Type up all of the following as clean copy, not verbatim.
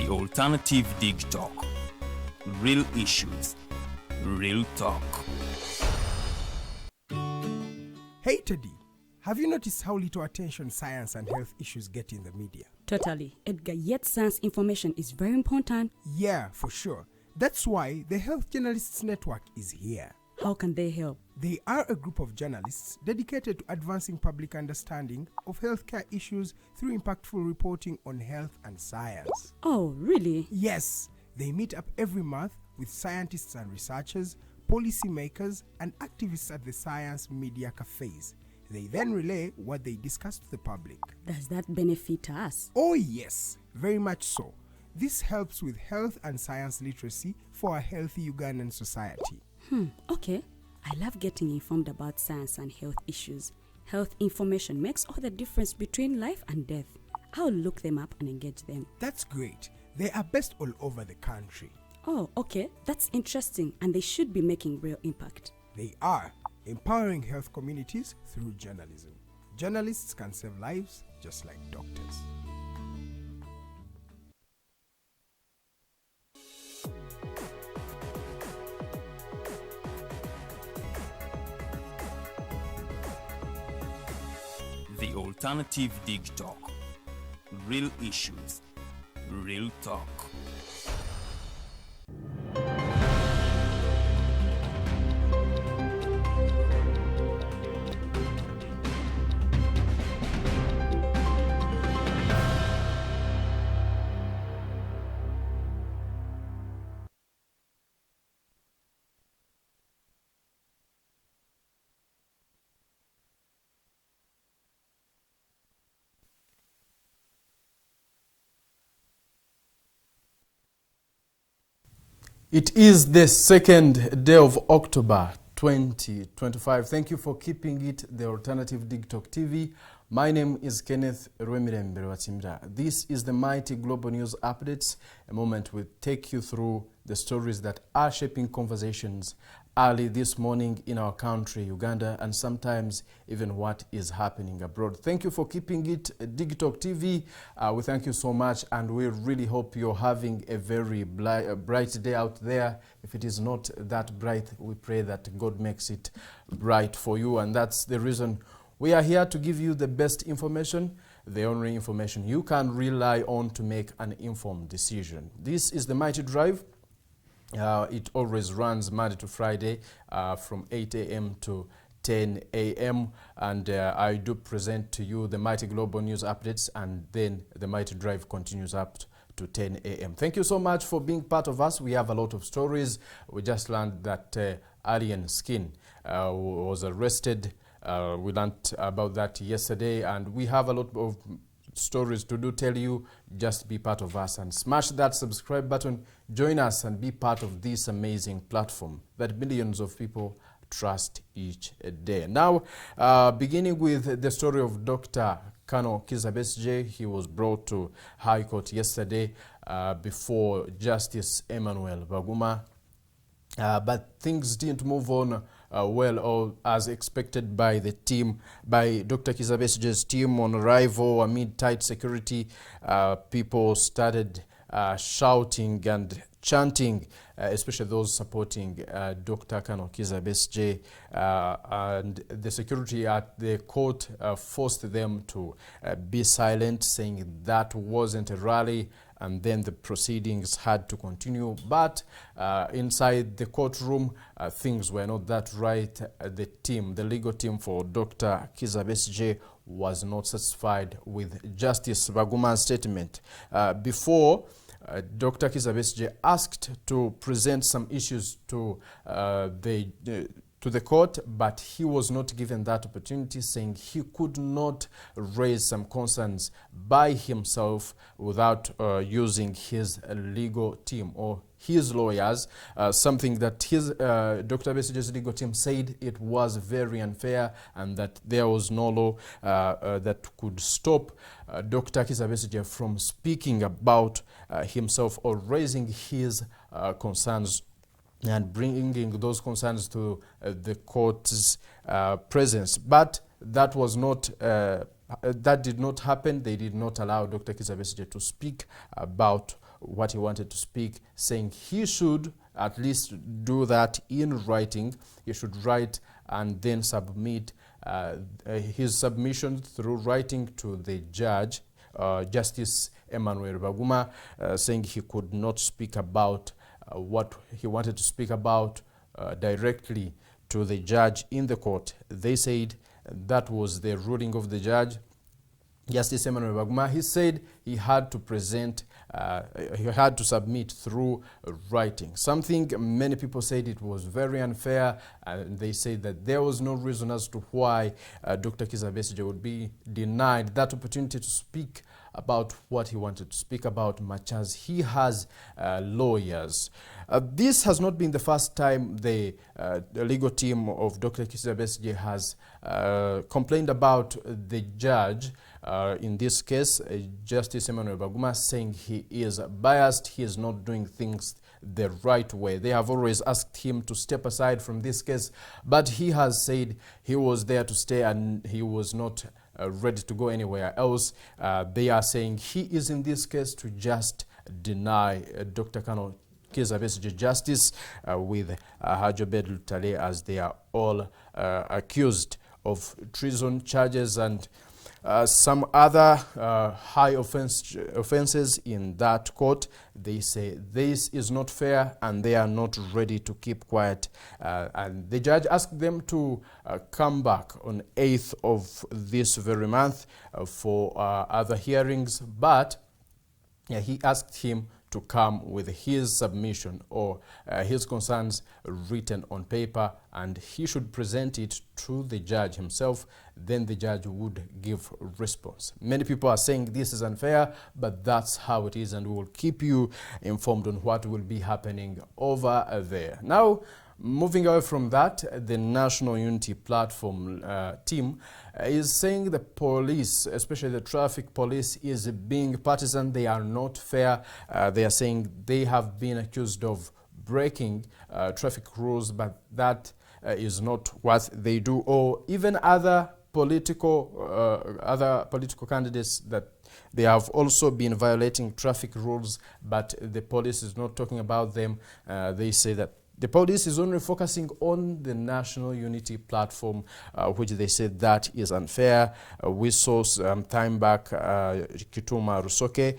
The Alternative Dig Talk. Real issues, real talk. Hey Teddy, have you noticed how little attention science and health issues get in the media? Totally, Edgar, yet science information is very important. Yeah, for sure. That's why the Health Journalists Network is here. How can they help? They are a group of journalists dedicated to advancing public understanding of healthcare issues through impactful reporting on health and science. Oh, really? Yes, they meet up every month with scientists and researchers, policy makers, and activists at the science media cafes. They then relay what they discuss to the public. Does that benefit us? Oh yes, very much so. This helps with health and science literacy for a healthy Ugandan society. Okay. I love getting informed about science and health issues. Health information makes all the difference between life and death. I'll look them up and engage them. That's great. They are based all over the country. Oh, okay. That's interesting, and they should be making real impact. They are empowering health communities through journalism. Journalists can save lives just like doctors. The Alternative Dig Talk. Real issues, real talk. It is the second day of October 2025. Thank you for keeping it the Alternative Dig Talk TV. My name is Kenneth Rwemirembe. This is the Mighty Global News Updates, a moment we take you through the stories that are shaping conversations early this morning in our country, Uganda, and sometimes even what is happening abroad. Thank you for keeping it Dig Talk TV. We thank you so much, and we really hope you're having a very bright day out there. If it is not that bright, we pray that God makes it bright for you, and that's the reason we are here to give you the best information, the only information you can rely on to make an informed decision. This is the Mighty Drive. It always runs Monday to Friday from 8 a.m. to 10 a.m. and I do present to you the Mighty Global News Updates, and then the Mighty Drive continues up to 10 a.m. Thank you so much for being part of us. We have a lot of stories. We just learned that Alien Skin was arrested. We learned about that yesterday, and we have a lot of stories to do tell you. Just be part of us and smash that subscribe button. Join us and be part of this amazing platform that millions of people trust each day. Now, beginning with the story of Dr. Kano Kizza Besigye. He was brought to High Court yesterday before Justice Emmanuel Baguma. But things didn't move on well or as expected by the team, by Dr. Kizza Besigye's team. On arrival, amid tight security, people started shouting and chanting, especially those supporting Dr. Kano Kizza Besigye, and the security at the court forced them to be silent, saying that wasn't a rally, and then the proceedings had to continue. But inside the courtroom, things were not that right. The legal team for Dr. Kizza Besigye was not satisfied with Justice Baguma's statement. Before Dr. Kizza Besigye asked to present some issues to the court, but he was not given that opportunity, saying he could not raise some concerns by himself without using his legal team or his lawyers, something that Dr. Besigye's legal team said it was very unfair and that there was no law that could stop Dr. Kizza Besigye from speaking about himself or raising his concerns and bringing those concerns to the court's presence. But that was not that did not happen. They did not allow Dr. Kizza Besigye to speak about what he wanted to speak, saying he should at least do that in writing. He should write and then submit his submission through writing to the judge, Justice Emmanuel Baguma, saying he could not speak about what he wanted to speak about directly to the judge in the court. They said that was the ruling of the judge, Justice Emmanuel Baguma. He said he had to present, he had to submit through writing. Something many people said it was very unfair, and they said that there was no reason as to why Dr. Kizza Besigye would be denied that opportunity to speak about what he wanted to speak about, much as he has lawyers. This has not been the first time the legal team of Dr. Kizza Besigye has complained about the judge. In this case, Justice Emmanuel Baguma, saying he is biased, he is not doing things the right way. They have always asked him to step aside from this case, but he has said he was there to stay and he was not ready to go anywhere else. They are saying he is in this case to just deny Dr. Kizza Besigye justice with Hajobed Lutale, as they are all accused of treason charges and some other high offenses in that court. They say this is not fair and they are not ready to keep quiet. And the judge asked them to come back on 8th of this very month for other hearings, but he asked him to come with his submission or his concerns written on paper, and he should present it to the judge himself. Then the judge would give response. Many people are saying this is unfair, but that's how it is, and we will keep you informed on what will be happening over there. Now, moving away from that, the National Unity Platform team is saying the police, especially the traffic police, is being partisan. They are not fair. They are saying they have been accused of breaking traffic rules, but that is not what they do. Or even other political candidates, that they have also been violating traffic rules, but the police is not talking about them. They say that the police is only focusing on the National Unity Platform, which they said that is unfair. We saw some time back Kituma Rusoke,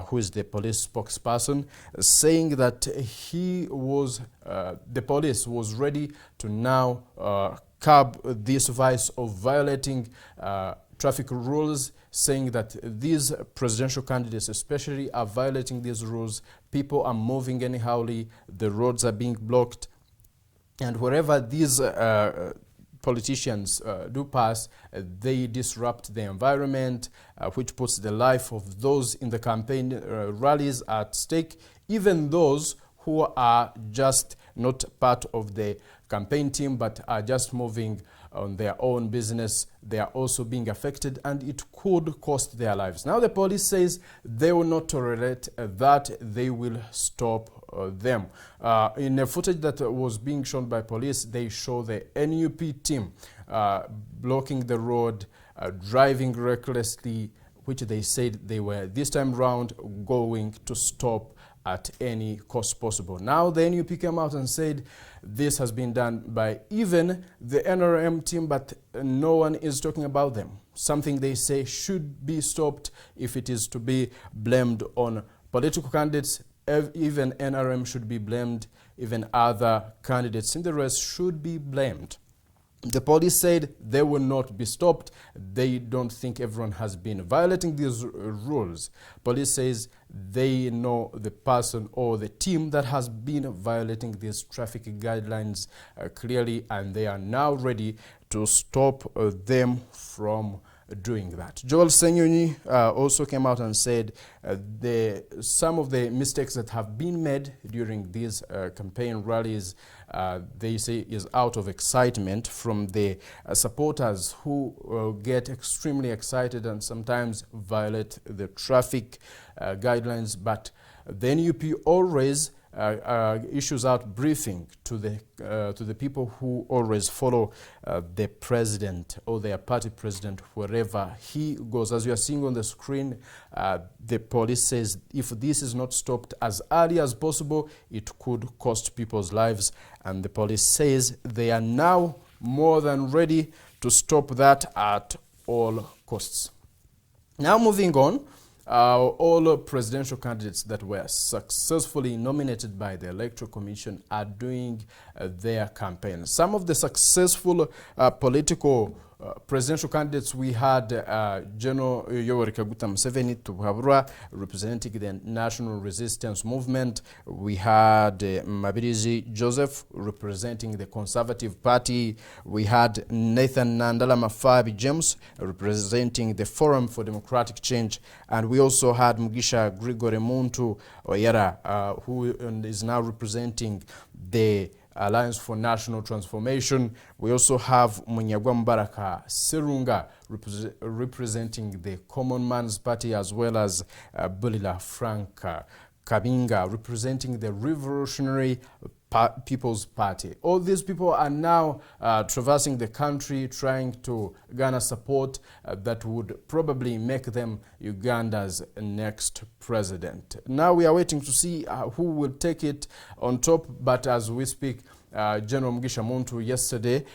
who is the police spokesperson, saying that he was, the police was ready to now curb this vice of violating traffic rules, saying that these presidential candidates especially are violating these rules. People are moving anyhowly, the roads are being blocked, and wherever these politicians do pass, they disrupt the environment, which puts the life of those in the campaign rallies at stake. Even those who are just not part of the campaign team but are just moving on their own business, they are also being affected, and it could cost their lives. Now the police says they will not tolerate that, they will stop them. In a footage that was being shown by police, they show the NUP team blocking the road, driving recklessly, which they said they were this time round going to stop at any cost possible. Now the NUP came out and said this has been done by even the NRM team, but no one is talking about them. Something they say should be stopped if it is to be blamed on political candidates. Even NRM should be blamed. Even other candidates in the race should be blamed. The police said they will not be stopped. They don't think everyone has been violating these rules. Police says they know the person or the team that has been violating these traffic guidelines clearly, and they are now ready to stop them from doing that. Joel Senyonyi also came out and said some of the mistakes that have been made during these campaign rallies, they say, is out of excitement from the supporters who get extremely excited and sometimes violate the traffic guidelines. But the NUP always issues out briefing to the people who always follow the president or their party president wherever he goes. As you are seeing on the screen, the police says if this is not stopped as early as possible, it could cost people's lives. And the police says they are now more than ready to stop that at all costs. Now moving on, all presidential candidates that were successfully nominated by the Electoral Commission are doing their campaigns. Some of the successful political presidential candidates, we had General Yoweri Kaguta Museveni Tuhabura representing the National Resistance Movement. We had Mabirizi Joseph representing the Conservative Party. We had Nathan Nandala Mafabi James representing the Forum for Democratic Change. And we also had Mugisha Gregory Muntu Oyera, who is now representing the Alliance for National Transformation. We also have Munyagwa Mbaraka Serunga representing the Common Man's Party, as well as Bulila Frank Kabinga representing the Revolutionary People's Party. All these people are now traversing the country trying to garner support that would probably make them Uganda's next president. Now we are waiting to see who will take it on top, but as we speak, General Mugisha Muntu yesterday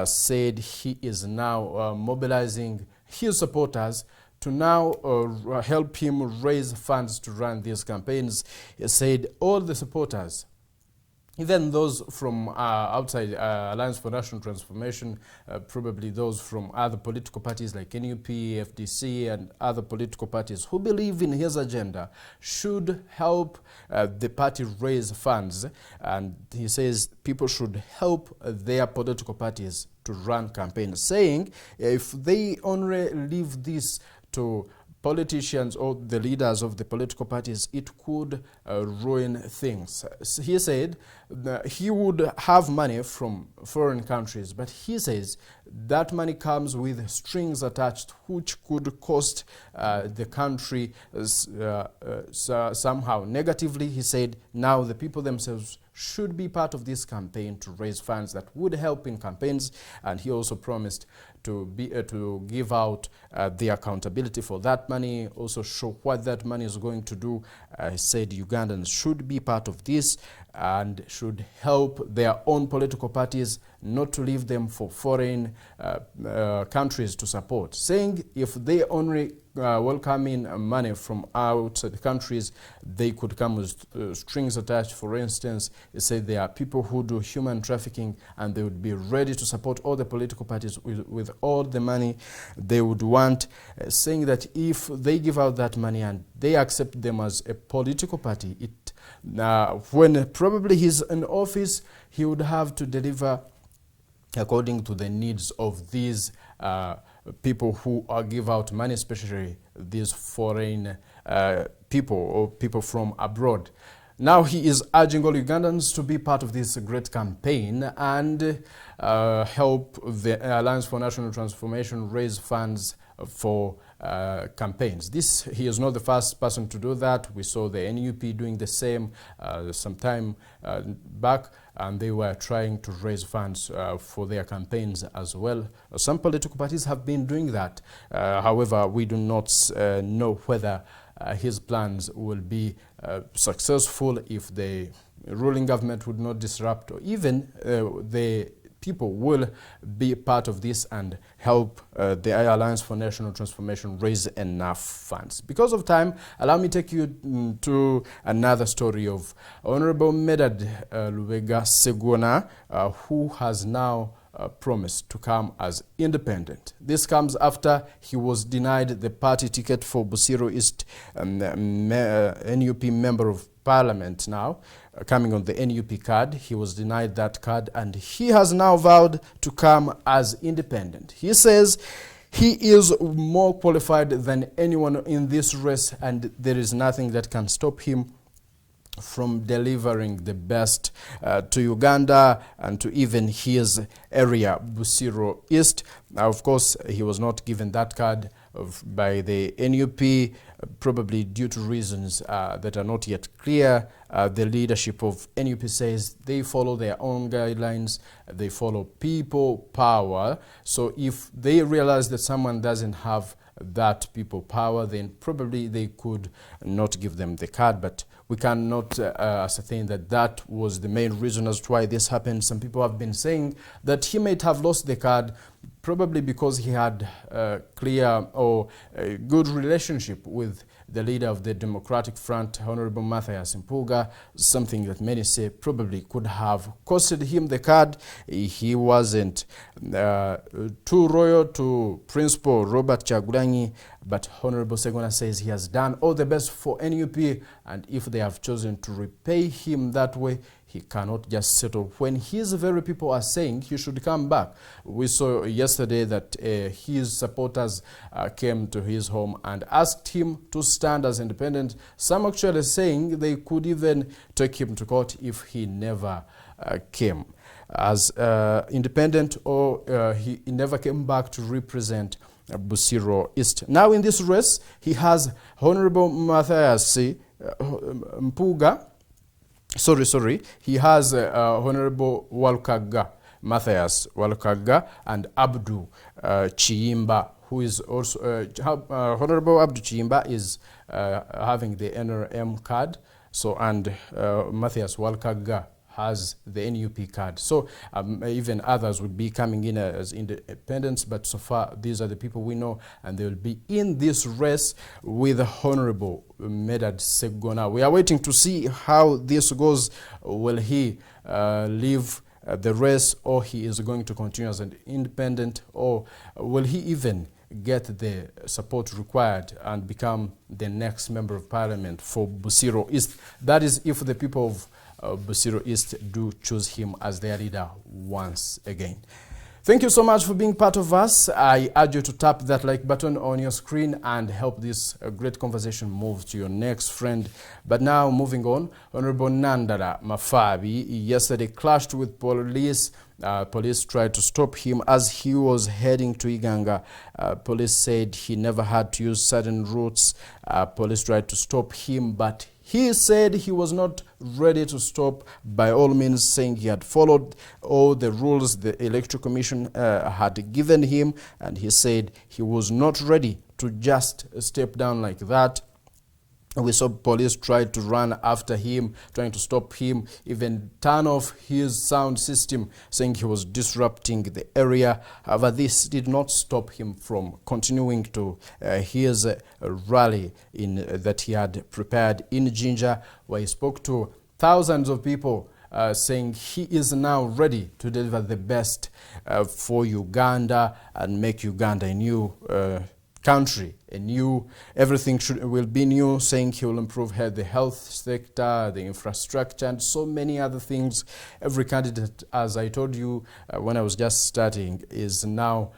said he is now mobilizing his supporters to now help him raise funds to run these campaigns. He said all the supporters, even those from outside Alliance for National Transformation, probably those from other political parties like NUP, FDC, and other political parties who believe in his agenda, should help the party raise funds. And he says people should help their political parties to run campaigns, saying if they only leave this to politicians or the leaders of the political parties, it could ruin things. He said that he would have money from foreign countries, but he says that money comes with strings attached, which could cost the country somehow negatively. He said now the people themselves should be part of this campaign to raise funds that would help in campaigns, and he also promised to give out the accountability for that money, also show what that money is going to do. He said Ugandans should be part of this and should help their own political parties, not to leave them for foreign countries to support, saying if they only welcome in money from outside countries, they could come with strings attached. For instance, he said there are people who do human trafficking and they would be ready to support all the political parties with all the money they would want, saying that if they give out that money and they accept them as a political party, when probably he's in office, he would have to deliver according to the needs of these people who give out money, especially these foreign people or people from abroad. Now he is urging all Ugandans to be part of this great campaign and help the Alliance for National Transformation raise funds for campaigns. He is not the first person to do that. We saw the NUP doing the same some time back, and they were trying to raise funds for their campaigns as well. Some political parties have been doing that. However, we do not know whether his plans will be successful, if the ruling government would not disrupt, or even the people will be part of this and help the Alliance for National Transformation raise enough funds. Because of time, allow me to take you to another story of Honorable Medad Lubega Ssegona, who has now promised to come as independent. This comes after he was denied the party ticket for Busiro East, NUP member of Parliament now, coming on the NUP card. He was denied that card and he has now vowed to come as independent. He says he is more qualified than anyone in this race and there is nothing that can stop him from delivering the best to Uganda and to even his area, Busiro East. Of course, he was not given that card by the NUP, probably due to reasons that are not yet clear. The leadership of NUP says they follow their own guidelines, they follow people power. So if they realize that someone doesn't have that people power, then probably they could not give them the card. But we cannot ascertain that that was the main reason as to why this happened. Some people have been saying that he might have lost the card probably because he had a clear or a good relationship with the leader of the Democratic Front, Honorable Matthias Mpuga, something that many say probably could have costed him the card. He wasn't too royal to Principal Robert Kyagulanyi, but Honorable Ssegona says he has done all the best for NUP, and if they have chosen to repay him that way, he cannot just settle when his very people are saying he should come back. We saw yesterday that his supporters came to his home and asked him to stand as independent. Some actually saying they could even take him to court if he never came as independent, or he never came back to represent Busiro East. Now in this race, he has Honorable Matthias Mpuga. He has Honorable Matthias Walkaga and Abdu Chiyimba, who is also Honorable Abdu Chiyimba is having the NRM card. So and Matthias Walkaga has the NUP card. So even others would be coming in as independents, but so far these are the people we know, and they will be in this race with Honorable Medad Ssegona. We are waiting to see how this goes. Will he leave the race, or he is going to continue as an independent, or will he even get the support required and become the next member of parliament for Busiro East? That is if the people of Busiro East do choose him as their leader once again. Thank you so much for being part of us. I urge you to tap that like button on your screen and help this great conversation move to your next friend. But now moving on, Honorable Nandala Mafabi yesterday clashed with police. Police tried to stop him as he was heading to Iganga. Police said he never had to use certain routes. Police tried to stop him, but he said he was not ready to stop, by all means, saying he had followed all the rules the Electoral Commission had given him, and he said he was not ready to just step down like that. We saw police tried to run after him, trying to stop him, even turn off his sound system, saying he was disrupting the area. However, this did not stop him from continuing to his rally that he had prepared in Jinja, where he spoke to thousands of people, saying he is now ready to deliver the best for Uganda and make Uganda a new country, everything will be new, saying he will improve the health sector, the infrastructure, and so many other things. Every candidate, as I told you when I was just starting, is now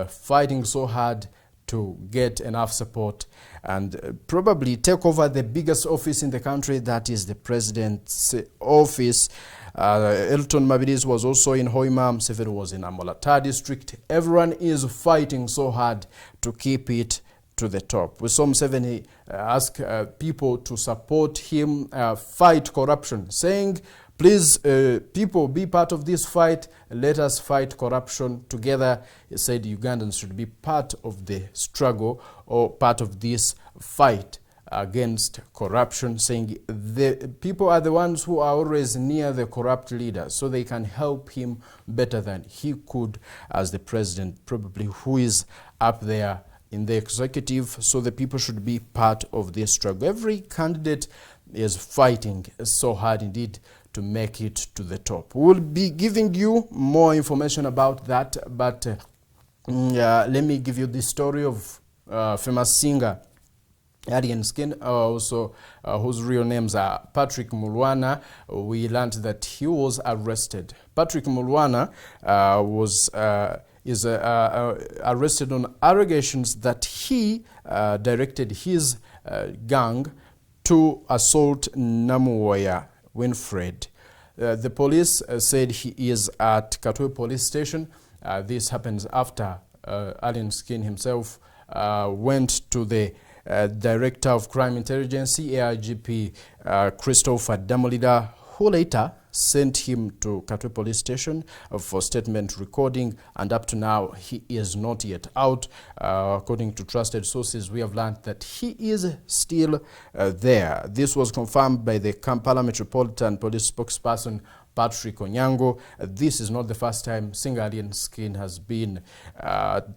fighting so hard to get enough support and probably take over the biggest office in the country, that is the president's office. Elton Mabilis was also in Hoima, Museveni was in Amolata district. Everyone is fighting so hard to keep it to the top. We saw Museveni ask people to support him, fight corruption, saying, please, people, be part of this fight. Let us fight corruption together. He said Ugandans should be part of the struggle or part of this fight against corruption, saying the people are the ones who are always near the corrupt leader, so they can help him better than he could as the president, probably, who is up there in the executive. So the people should be part of this struggle. Every candidate is fighting so hard indeed to make it to the top. We'll be giving you more information about that, but let me give you the story of famous singer Alien Skin, also whose real names are Patrick Mulwana. We learned that he was arrested. Patrick Mulwana is arrested on allegations that he directed his gang to assault Namuwoya Winfred. The police said he is at Katwe police station. This happens after Allen Skin himself went to the Director of Crime Intelligence, AIGP Christopher Damolida, who later sent him to Katwe police station for statement recording, and up to now he is not yet out. According to trusted sources, we have learned that he is still there. This was confirmed by the Kampala Metropolitan Police spokesperson Patrick Onyango. This is not the first time Allen Skin has been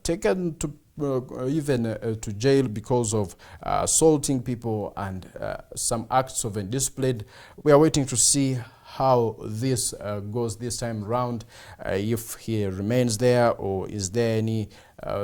taken to to jail because of assaulting people and some acts of indiscipline. We are waiting to see how this goes this time round, if he remains there, or is there any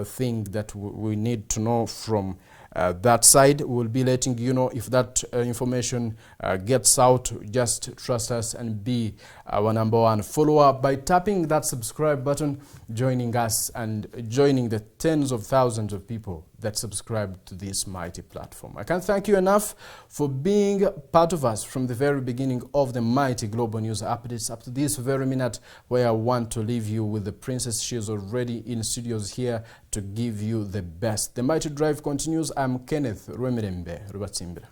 thing that we need to know from that side. We'll be letting you know if that information gets out. Just trust us and be our #1 follower by tapping that subscribe button, joining us and joining the tens of thousands of people that subscribe to this mighty platform. I can't thank you enough for being part of us from the very beginning of the mighty global news updates up to this very minute, where I want to leave you with the princess. She is already in studios here to give you the best. The mighty drive continues. I'm Kenneth Rwemirembe Rubatsimbira.